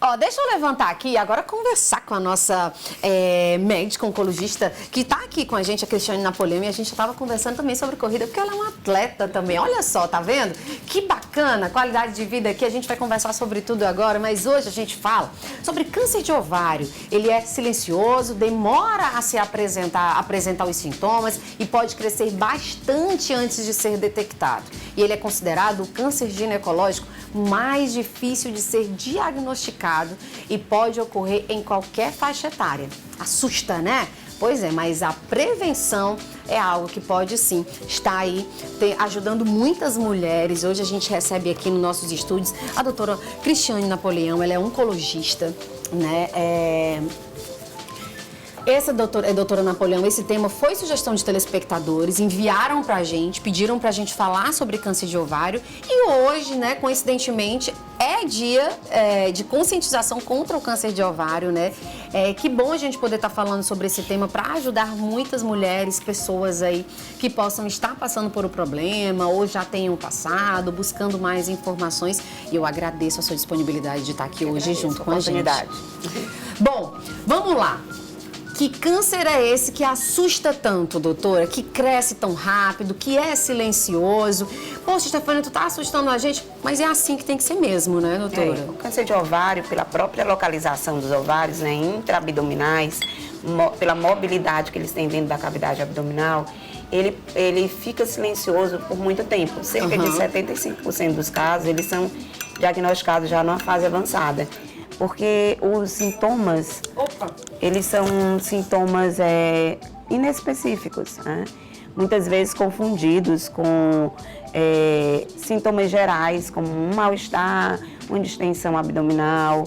Ó, deixa eu levantar aqui e agora conversar com a nossa médica oncologista que está aqui com a gente, a Cristiane Napoleão, e a gente estava conversando também sobre corrida, porque ela é uma atleta também. Olha só, tá vendo? Que bacana, qualidade de vida aqui. A gente vai conversar sobre tudo agora, mas hoje a gente fala sobre câncer de ovário. Ele é silencioso, demora a se apresentar os sintomas e pode crescer bastante antes de ser detectado. E ele é considerado o câncer ginecológico mais difícil de ser diagnosticado e pode ocorrer em qualquer faixa etária. Assusta, né? Pois é, mas a prevenção é algo que pode sim estar aí ajudando muitas mulheres. Hoje a gente recebe aqui nos nossos estúdios a doutora Cristiane Napoleão, ela é oncologista, né? Essa doutora Napoleão, esse tema foi sugestão de telespectadores, enviaram pra gente, pediram pra gente falar sobre câncer de ovário e hoje, né, coincidentemente, é dia de conscientização contra o câncer de ovário, né? Que bom a gente poder estar falando sobre esse tema para ajudar muitas mulheres, pessoas aí que possam estar passando por um problema ou já tenham passado, buscando mais informações. E eu agradeço a sua disponibilidade de estar aqui hoje junto com a gente. Bom, vamos lá. Que câncer é esse que assusta tanto, doutora? Que cresce tão rápido, que é silencioso? Poxa, Stefânia, tu tá assustando a gente, mas é assim que tem que ser mesmo, né, doutora? O câncer de ovário, pela própria localização dos ovários, né, intraabdominais, pela mobilidade que eles têm dentro da cavidade abdominal, ele fica silencioso por muito tempo. Cerca de 75% dos casos, eles são diagnosticados já numa fase avançada. Porque os sintomas, eles são sintomas inespecíficos, né? Muitas vezes confundidos com sintomas gerais, como um mal-estar, uma distensão abdominal,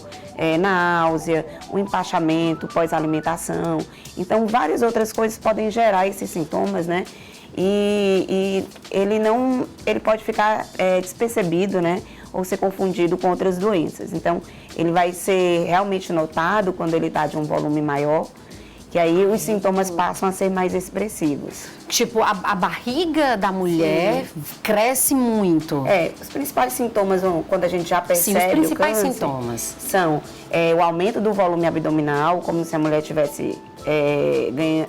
náusea, um empachamento pós-alimentação. Então, várias outras coisas podem gerar esses sintomas, né? E ele pode ficar despercebido, né? Ou ser confundido com outras doenças. Então, ele vai ser realmente notado quando ele está de um volume maior, que aí os sintomas passam a ser mais expressivos. Tipo, a barriga da mulher cresce muito. Os principais sintomas, quando a gente já percebe os principais o câncer, sintomas são o aumento do volume abdominal, como se a mulher tivesse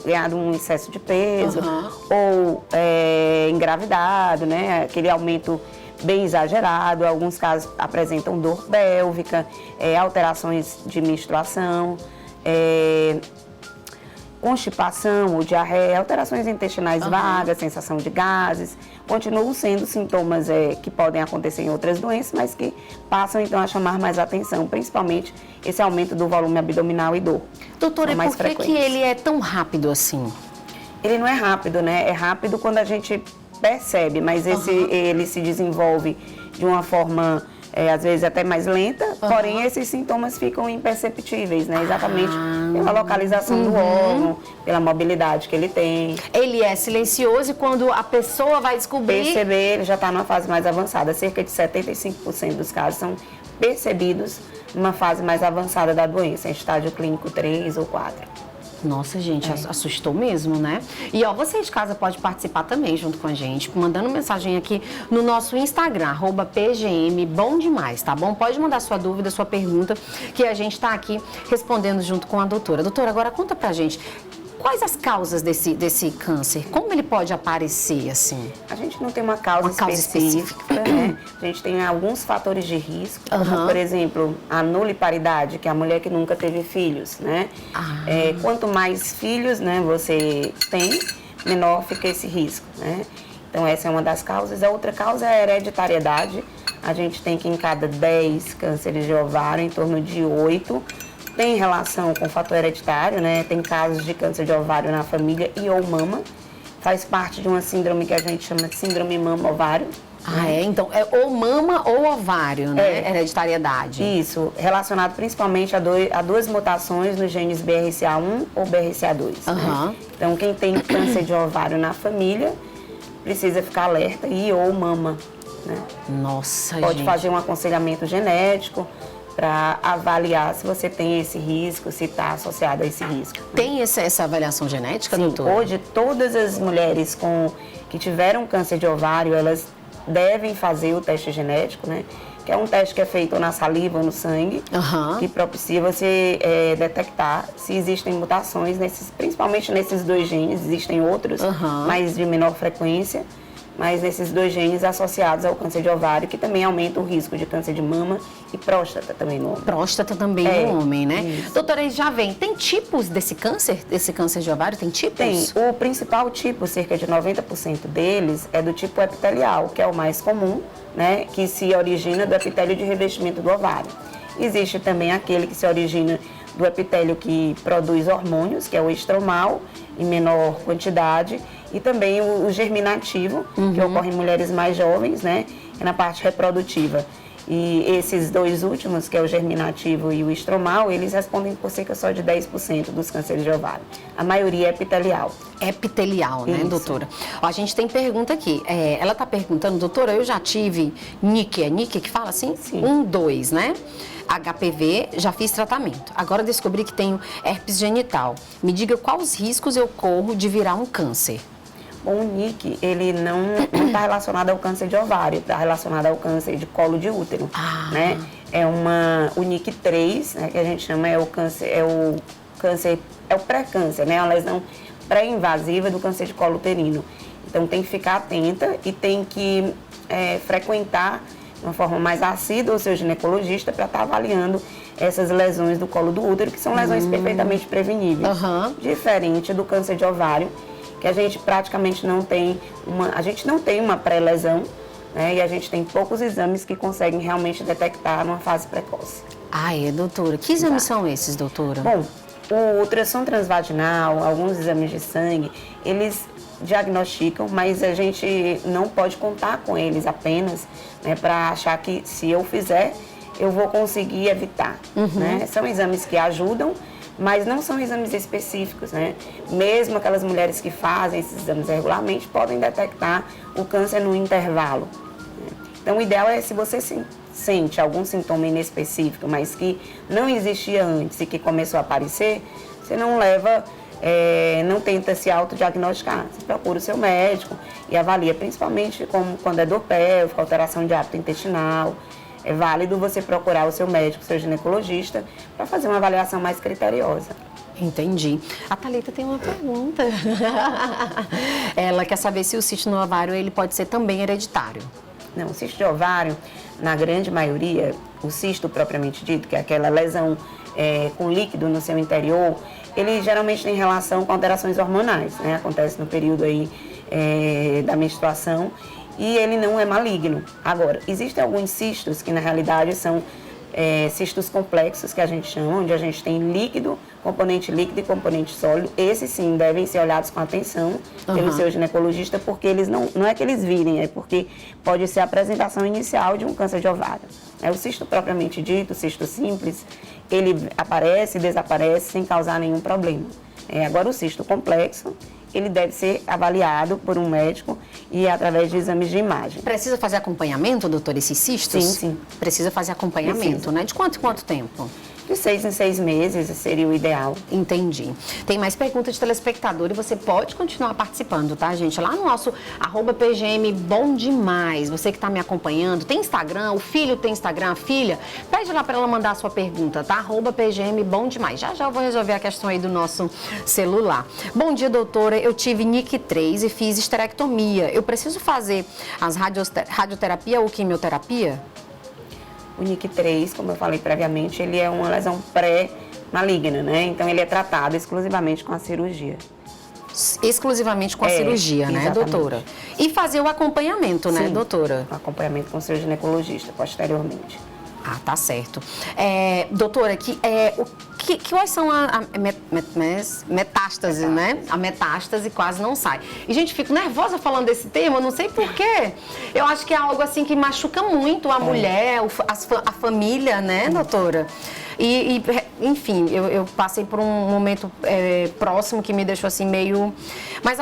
ganhado um excesso de peso, ou engravidado, né? Aquele aumento bem exagerado, alguns casos apresentam dor pélvica, alterações de menstruação, constipação ou diarreia, alterações intestinais vagas, sensação de gases, continuam sendo sintomas que podem acontecer em outras doenças, mas que passam então a chamar mais atenção, principalmente esse aumento do volume abdominal e dor. Doutora, e por que ele é tão rápido assim? Ele não é rápido, né? É rápido quando a gente percebe, mas ele se desenvolve de uma forma, às vezes até mais lenta, porém esses sintomas ficam imperceptíveis, né? Exatamente pela localização do órgão, pela mobilidade que ele tem. Ele é silencioso e quando a pessoa vai descobrir... Perceber, ele já está numa fase mais avançada. Cerca de 75% dos casos são percebidos numa fase mais avançada da doença, em estágio clínico 3 ou 4. Nossa, gente, assustou mesmo, né? E, ó, você de casa pode participar também junto com a gente, mandando mensagem aqui no nosso Instagram, @PGM, bom demais, tá bom? Pode mandar sua dúvida, sua pergunta, que a gente tá aqui respondendo junto com a doutora. Doutora, agora conta pra gente, quais as causas desse câncer? Como ele pode aparecer, assim? A gente não tem uma causa específica, né? A gente tem alguns fatores de risco, como, por exemplo, a nuliparidade, que é a mulher que nunca teve filhos, né? Quanto mais filhos, né, você tem, menor fica esse risco, né? Então, essa é uma das causas. A outra causa é a hereditariedade. A gente tem que em cada 10 cânceres de ovário, em torno de 8 tem relação com o fator hereditário, né? Tem casos de câncer de ovário na família e ou mama. Faz parte de uma síndrome que a gente chama de síndrome mama-ovário. Então é ou mama ou ovário, né? Hereditariedade. Isso, relacionado principalmente a duas mutações nos genes BRCA1 ou BRCA2. Né? Então, quem tem câncer de ovário na família precisa ficar alerta e ou mama, né? Nossa, Pode fazer um aconselhamento genético para avaliar se você tem esse risco, se está associado a esse risco. Né? Tem essa avaliação genética, Sim, doutora? Hoje, todas as mulheres que tiveram câncer de ovário, elas devem fazer o teste genético, né? que é um teste que é feito na saliva ou no sangue, que propicia você detectar se existem mutações, principalmente nesses 2 genes, existem outros, mas de menor frequência, mas nesses 2 genes associados ao câncer de ovário, que também aumenta o risco de câncer de mama e próstata também no homem. Próstata também no homem, né? Isso. Doutora, já vem, tem tipos desse câncer de ovário? Tem tipos? Tem. O principal tipo, cerca de 90% deles, é do tipo epitelial, que é o mais comum, né? Que se origina do epitélio de revestimento do ovário. Existe também aquele que se origina do epitélio que produz hormônios, que é o estromal, em menor quantidade, e também o germinativo, que ocorre em mulheres mais jovens, né, na parte reprodutiva. E esses 2 últimos, que é o germinativo e o estromal, eles respondem por cerca só de 10% dos cânceres de ovário. A maioria é epitelial. Epitelial, né, doutora? Ó, a gente tem pergunta aqui. Ela está perguntando, doutora, eu já tive NIC, é NIC que fala assim? Sim. 1, 2, né? HPV, já fiz tratamento. Agora descobri que tenho herpes genital. Me diga quais os riscos eu corro de virar um câncer. Bom, o NIC, ele não está relacionado ao câncer de ovário, está relacionado ao câncer de colo de útero, né? O NIC3, né, que a gente chama, é o pré-câncer, né? É uma lesão pré-invasiva do câncer de colo uterino. Então, tem que ficar atenta e tem que frequentar de uma forma mais assídua o seu ginecologista para estar avaliando essas lesões do colo do útero, que são lesões perfeitamente preveníveis. Diferente do câncer de ovário, que a gente praticamente não tem uma pré-lesão, né? E a gente tem poucos exames que conseguem realmente detectar numa fase precoce. Ah, doutora? Que exames são esses, doutora? Bom, o ultrassom transvaginal, alguns exames de sangue, eles diagnosticam, mas a gente não pode contar com eles apenas, né, para achar que se eu fizer, eu vou conseguir evitar. Né? São exames que ajudam, mas não são exames específicos, né? Mesmo aquelas mulheres que fazem esses exames regularmente podem detectar o câncer no intervalo. Né? Então, o ideal é, se você sente algum sintoma inespecífico, mas que não existia antes e que começou a aparecer, você não não tenta se autodiagnosticar. Você procura o seu médico e avalia, principalmente quando é dor pélvica, alteração de hábito intestinal. É válido você procurar o seu médico, seu ginecologista, para fazer uma avaliação mais criteriosa. Entendi. A Thalita tem uma pergunta. Ela quer saber se o cisto no ovário ele pode ser também hereditário. Não, o cisto de ovário, na grande maioria, o cisto propriamente dito, que é aquela lesão com líquido no seu interior, ele geralmente tem relação com alterações hormonais, né? Acontece no período aí da menstruação. E ele não é maligno. Agora, existem alguns cistos que na realidade são cistos complexos, que a gente chama, onde a gente tem componente líquido e componente sólido. Esses sim devem ser olhados com atenção pelo seu ginecologista, porque eles não é que eles virem, é porque pode ser a apresentação inicial de um câncer de ovário. O cisto propriamente dito, o cisto simples, ele aparece e desaparece sem causar nenhum problema. Agora, o cisto complexo, ele deve ser avaliado por um médico e através de exames de imagem. Precisa fazer acompanhamento, doutor, esses cistos? Sim. Precisa fazer acompanhamento, né? De quanto em quanto tempo? De 6 em 6 meses seria o ideal. Entendi. Tem mais perguntas de telespectador e você pode continuar participando, tá, gente? Lá no nosso @PGM Bom Demais. Você que está me acompanhando, tem Instagram, o filho tem Instagram, a filha, pede lá para ela mandar a sua pergunta, tá? @PGM Bom Demais. Já eu vou resolver a questão aí do nosso celular. Bom dia, doutora. Eu tive NIC3 e fiz esterectomia. Eu preciso fazer as radioterapia ou quimioterapia? O NIC3, como eu falei previamente, ele é uma lesão pré-maligna, né? Então, ele é tratado exclusivamente com a cirurgia. Exclusivamente com a cirurgia, né, exatamente. doutora? E fazer o acompanhamento, né, Sim, doutora? O acompanhamento com o seu ginecologista, posteriormente. Ah, tá certo. Doutora, quais são a metástase, né? A metástase quase não sai. E, gente, fico nervosa falando desse tema, não sei porquê. Eu acho que é algo assim que machuca muito a mulher, a família, né, doutora? Enfim, eu passei por um momento próximo que me deixou assim meio... Mas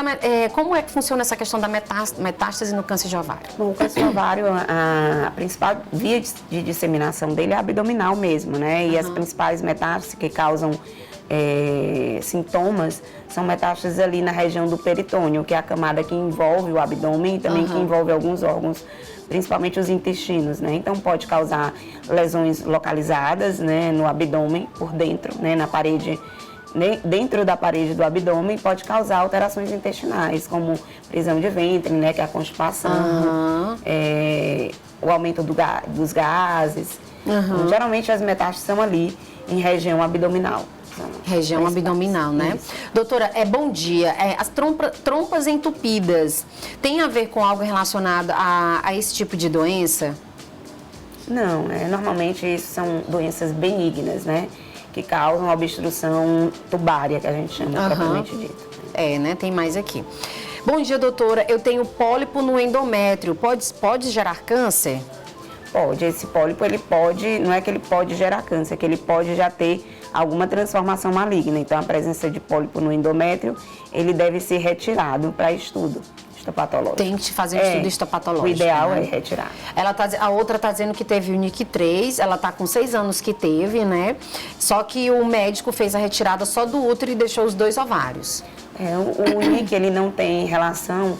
como é que funciona essa questão da metástase no câncer de ovário? Bom, o câncer de ovário, a principal via de disseminação dele é abdominal mesmo, né? E as principais metástases que causam sintomas são metástases ali na região do peritônio, que é a camada que envolve o abdômen e também que envolve alguns órgãos principalmente os intestinos, né? Então pode causar lesões localizadas, né, no abdômen, por dentro, né, na parede, dentro da parede do abdômen, pode causar alterações intestinais, como prisão de ventre, né, que é a constipação, o aumento dos gases. Então, geralmente as metástases são ali em região abdominal. Região abdominal, né? Isso. Doutora, bom dia. As trompas entupidas tem a ver com algo relacionado a esse tipo de doença? Não, normalmente isso são doenças benignas, né? Que causam obstrução tubária, que a gente chama propriamente dito. Né? Tem mais aqui. Bom dia, doutora. Eu tenho pólipo no endométrio. Pode gerar câncer? Pode. Esse pólipo, ele pode, não é que ele pode gerar câncer, é que ele pode já ter alguma transformação maligna. Então, a presença de pólipo no endométrio, ele deve ser retirado para estudo histopatológico. Tem que fazer um estudo histopatológico. O ideal é retirar. A outra está dizendo que teve o NIC3, ela está com 6 anos que teve, né? Só que o médico fez a retirada só do útero e deixou os 2 ovários. O NIC, ele não tem relação,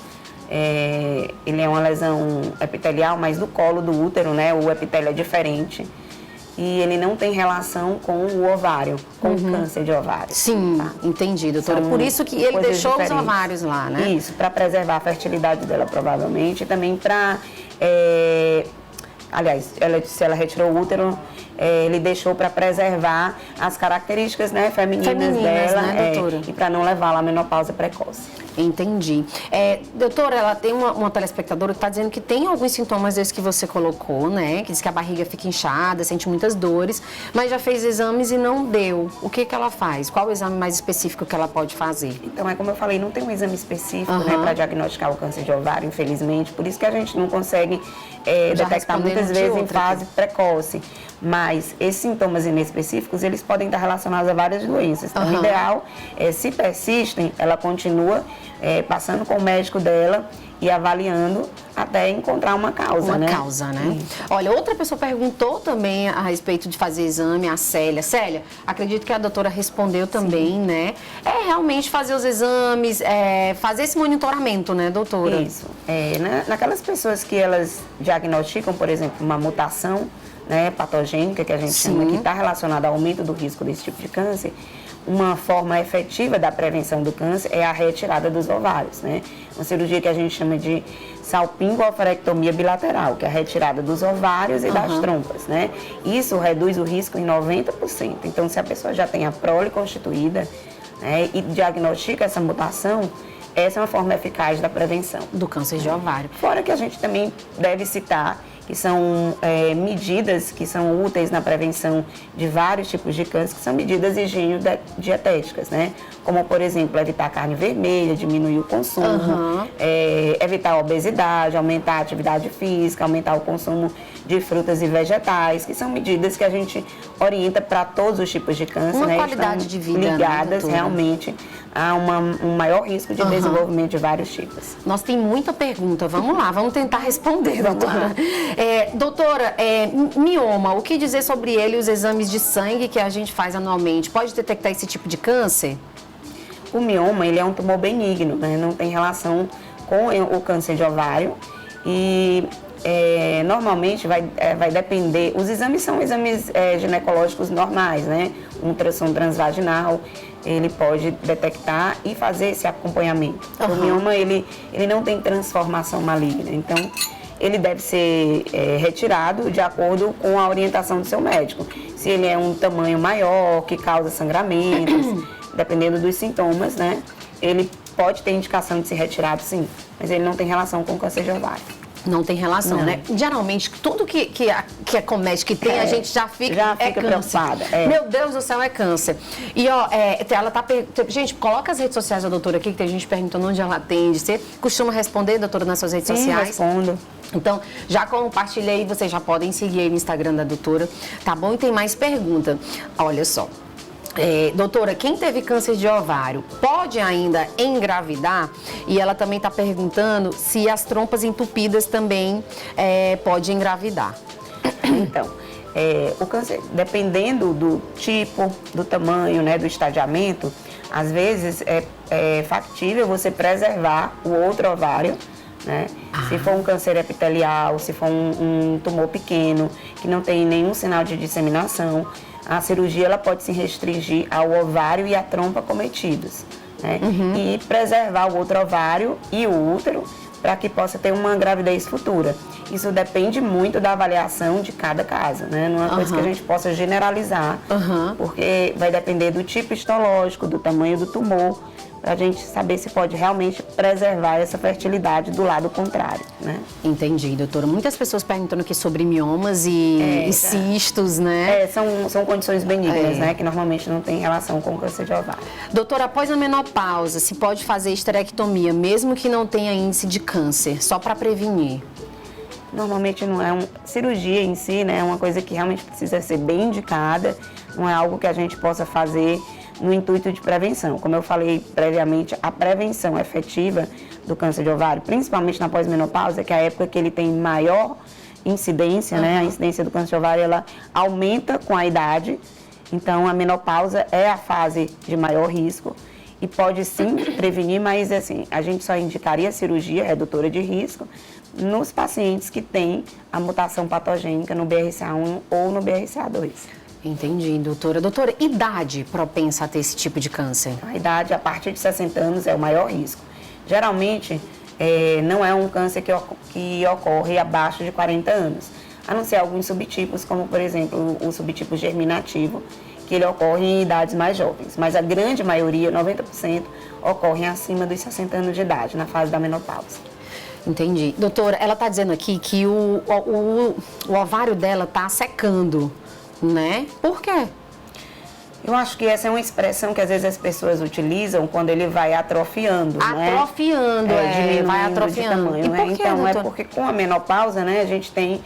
ele é uma lesão epitelial, mas do colo do útero, né? O epitélio é diferente. E ele não tem relação com o ovário, com o câncer de ovário. Sim, tá? Entendi, doutora. Por isso que ele deixou diferentes. Os ovários lá, né? Isso, para preservar a fertilidade dela, provavelmente. E também para... aliás, se ela retirou o útero, ele deixou para preservar as características, né, femininas dela, né, doutora? E para não levá-la à menopausa precoce. Entendi. Doutora, ela tem uma telespectadora que está dizendo que tem alguns sintomas desses que você colocou, né? Que diz que a barriga fica inchada, sente muitas dores, mas já fez exames e não deu. O que ela faz? Qual o exame mais específico que ela pode fazer? Então, como eu falei, não tem um exame específico, né, para diagnosticar o câncer de ovário, infelizmente. Por isso que a gente não consegue detectar muitas vezes em fase precoce. Mas esses sintomas inespecíficos, eles podem estar relacionados a várias doenças. Então, o ideal é, se persistem, ela continua passando com o médico dela e avaliando até encontrar uma causa, né? Uma causa, né? Olha, outra pessoa perguntou também a respeito de fazer exame, a Célia. Célia, acredito que a doutora respondeu também, né? Realmente fazer os exames, fazer esse monitoramento, né, doutora? Isso. Naquelas pessoas que elas diagnosticam, por exemplo, uma mutação, né, patogênica, que a gente chama, que está relacionada ao aumento do risco desse tipo de câncer, uma forma efetiva da prevenção do câncer é a retirada dos ovários, né? Uma cirurgia que a gente chama de salpingo-ovarectomia bilateral, que é a retirada dos ovários e das trompas, né? Isso reduz o risco em 90%. Então, se a pessoa já tem a prole constituída, né, e diagnostica essa mutação, essa é uma forma eficaz da prevenção do câncer de ovário. Fora que a gente também deve citar que são medidas que são úteis na prevenção de vários tipos de câncer, que são medidas higiênico-dietéticas, né? Como, por exemplo, evitar carne vermelha, diminuir o consumo, evitar a obesidade, aumentar a atividade física, aumentar o consumo de frutas e vegetais, que são medidas que a gente orienta para todos os tipos de câncer, né? Qualidade de vida, ligadas, né, realmente a um maior risco de desenvolvimento de vários tipos. Nossa, tem muita pergunta. Vamos lá, vamos tentar responder, doutora. Doutora, mioma, o que dizer sobre ele e os exames de sangue que a gente faz anualmente? Pode detectar esse tipo de câncer? O mioma, ele é um tumor benigno, né? Não tem relação com o câncer de ovário e normalmente vai depender, os exames são exames ginecológicos normais, né? Um ultrassom transvaginal, ele pode detectar e fazer esse acompanhamento. O mioma, ele não tem transformação maligna, então ele deve ser retirado de acordo com a orientação do seu médico. Se ele é um tamanho maior, que causa sangramentos, dependendo dos sintomas, né? Ele pode ter indicação de ser retirado, sim, mas ele não tem relação com o câncer de ovário. Não tem relação, né? Geralmente, tudo que acomete, que tem, a gente já fica preocupada. Meu Deus do céu, é câncer. E, ela tá... Gente, coloca as redes sociais da doutora aqui, que tem gente perguntando onde ela atende. Você costuma responder, doutora, nas suas redes sociais? Sim, respondo. Então, já compartilhei, vocês já podem seguir aí no Instagram da doutora, tá bom? E tem mais pergunta. Olha só. Doutora, quem teve câncer de ovário pode ainda engravidar? E ela também está perguntando se as trompas entupidas também pode engravidar. Então, o câncer, dependendo do tipo, do tamanho, né, do estadiamento, às vezes é factível você preservar o outro ovário, né? Se for um câncer epitelial, se for um tumor pequeno, que não tem nenhum sinal de disseminação, a cirurgia ela pode se restringir ao ovário e à trompa cometidos, né? E preservar o outro ovário e o útero para que possa ter uma gravidez futura. Isso depende muito da avaliação de cada caso, né? Não é uma coisa que a gente possa generalizar, porque vai depender do tipo histológico, do tamanho do tumor, para a gente saber se pode realmente preservar essa fertilidade do lado contrário, né? Entendi, doutora. Muitas pessoas perguntando aqui sobre miomas e cistos, né? São condições benignas, né? Que normalmente não tem relação com o câncer de ovário. Doutora, após a menopausa, se pode fazer esterectomia, mesmo que não tenha índice de câncer, só para prevenir? Normalmente não é cirurgia em si, né? É uma coisa que realmente precisa ser bem indicada, não é algo que a gente possa fazer no intuito de prevenção. Como eu falei previamente, a prevenção efetiva do câncer de ovário, principalmente na pós-menopausa, que é a época que ele tem maior incidência, né? A incidência do câncer de ovário, ela aumenta com a idade. Então, a menopausa é a fase de maior risco e pode sim prevenir, mas assim, a gente só indicaria a cirurgia redutora de risco nos pacientes que têm a mutação patogênica no BRCA1 ou no BRCA2. Entendi, doutora. Doutora, idade propensa a ter esse tipo de câncer? A idade, a partir de 60 anos, é o maior risco. Geralmente, não é um câncer que ocorre abaixo de 40 anos, a não ser alguns subtipos, como, por exemplo, o subtipo germinativo, que ele ocorre em idades mais jovens. Mas a grande maioria, 90%, ocorre acima dos 60 anos de idade, na fase da menopausa. Entendi. Doutora, ela está dizendo aqui que o ovário dela está secando, né? Por quê? Eu acho que essa é uma expressão que às vezes as pessoas utilizam quando ele vai atrofiando, né? Atrofiando, vai atrofiando. De tamanho, e né? por quê, então, doutora? é porque com a menopausa, né, a gente tem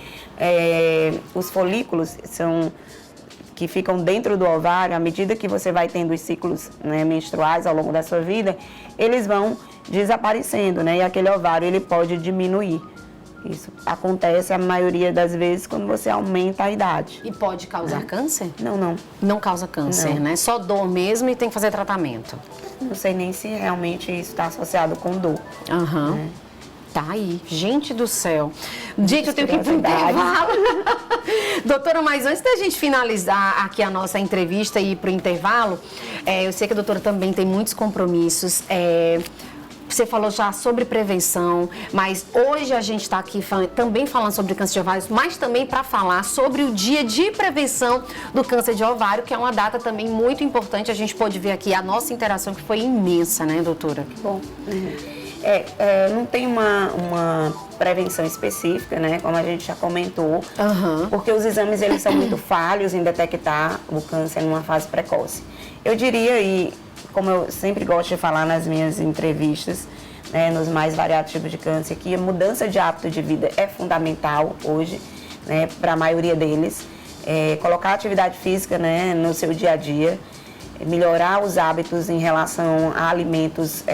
os folículos que ficam dentro do ovário. À medida que você vai tendo os ciclos, né, menstruais ao longo da sua vida, eles vão desaparecendo, né? E aquele ovário, ele pode diminuir. Isso acontece a maioria das vezes quando você aumenta a idade. E pode causar câncer? Não. Não causa câncer, né? Só dor mesmo e tem que fazer tratamento. Não sei nem se realmente isso está associado com dor. Né? Tá aí. Gente do céu. Gente, eu tenho que ir pro intervalo. Doutora, mas antes da gente finalizar aqui a nossa entrevista e ir pro intervalo, eu sei que a doutora também tem muitos compromissos. Você falou já sobre prevenção, mas hoje a gente está aqui também falando sobre câncer de ovário, mas também para falar sobre o dia de prevenção do câncer de ovário, que é uma data também muito importante. A gente pôde ver aqui a nossa interação, que foi imensa, né, doutora? Bom, não tem uma prevenção específica, né, como a gente já comentou, porque os exames eles são muito falhos em detectar o câncer numa fase precoce. Eu diria, e como eu sempre gosto de falar nas minhas entrevistas, né, nos mais variados tipos de câncer, que a mudança de hábito de vida é fundamental hoje, né, para a maioria deles. Colocar atividade física, né, no seu dia a dia, melhorar os hábitos em relação a alimentos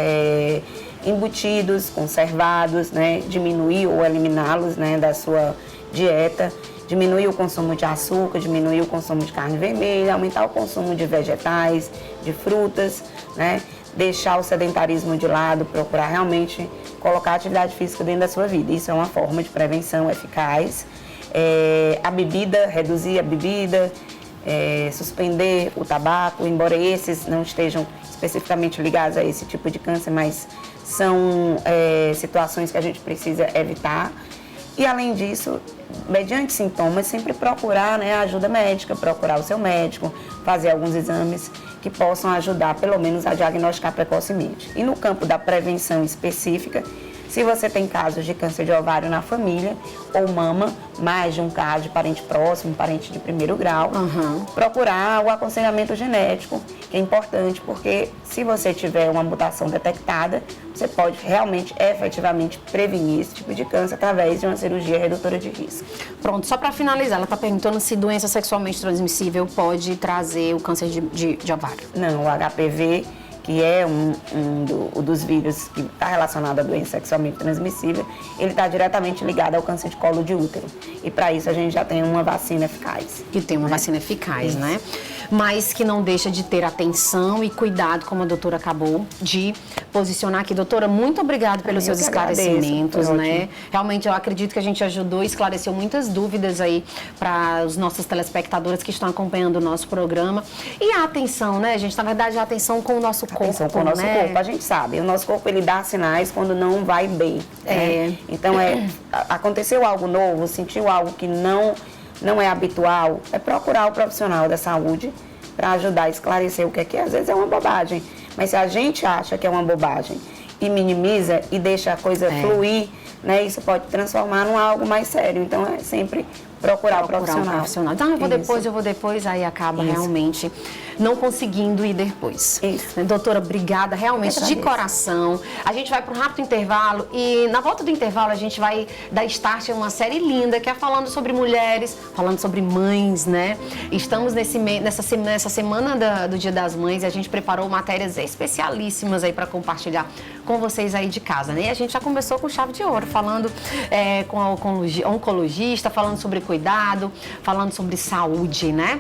embutidos, conservados, né, diminuir ou eliminá-los, né, da sua dieta, diminuir o consumo de açúcar, diminuir o consumo de carne vermelha, aumentar o consumo de vegetais, de frutas, né, deixar o sedentarismo de lado, procurar realmente colocar a atividade física dentro da sua vida. Isso é uma forma de prevenção eficaz. A bebida, reduzir a bebida, suspender o tabaco, embora esses não estejam especificamente ligados a esse tipo de câncer, mas são situações que a gente precisa evitar. E além disso, mediante sintomas, sempre procurar, né, ajuda médica, procurar o seu médico, fazer alguns exames que possam ajudar, pelo menos, a diagnosticar precocemente. E no campo da prevenção específica, se você tem casos de câncer de ovário na família ou mama, mais de um caso de parente próximo, parente de primeiro grau, procurar o aconselhamento genético, que é importante, porque se você tiver uma mutação detectada, você pode realmente, efetivamente, prevenir esse tipo de câncer através de uma cirurgia redutora de risco. Pronto, só para finalizar, ela está perguntando se doença sexualmente transmissível pode trazer o câncer de ovário. Não, o HPV, que é um dos vírus que está relacionado à doença sexualmente transmissível, ele está diretamente ligado ao câncer de colo de útero. E para isso a gente já tem uma vacina eficaz. E tem uma vacina eficaz, né? mas que não deixa de ter atenção e cuidado, como a doutora acabou de posicionar aqui. Doutora, muito obrigada pelos seus esclarecimentos, né? Realmente eu acredito que a gente ajudou e esclareceu muitas dúvidas aí para os nossos telespectadores que estão acompanhando o nosso programa. E a atenção, né, gente? Na verdade, a atenção com o nosso corpo, atenção com o nosso corpo, a gente sabe. O nosso corpo, ele dá sinais quando não vai bem. Né? Então, aconteceu algo novo, sentiu algo que não é habitual, é procurar o profissional da saúde para ajudar a esclarecer o que é, às vezes é uma bobagem. Mas se a gente acha que é uma bobagem e minimiza e deixa a coisa fluir, né, isso pode transformar em algo mais sério. Então, é sempre procurar o profissional. Então, eu vou depois, aí acaba realmente não conseguindo ir depois. Isso. Doutora, obrigada, realmente, de coração. A gente vai para um rápido intervalo e na volta do intervalo a gente vai dar start a uma série linda que é falando sobre mulheres, falando sobre mães, né? Estamos nessa semana do Dia das Mães e a gente preparou matérias especialíssimas aí para compartilhar com vocês aí de casa, né? E a gente já começou com chave de ouro, falando com a oncologista, falando sobre cuidado, falando sobre saúde, né?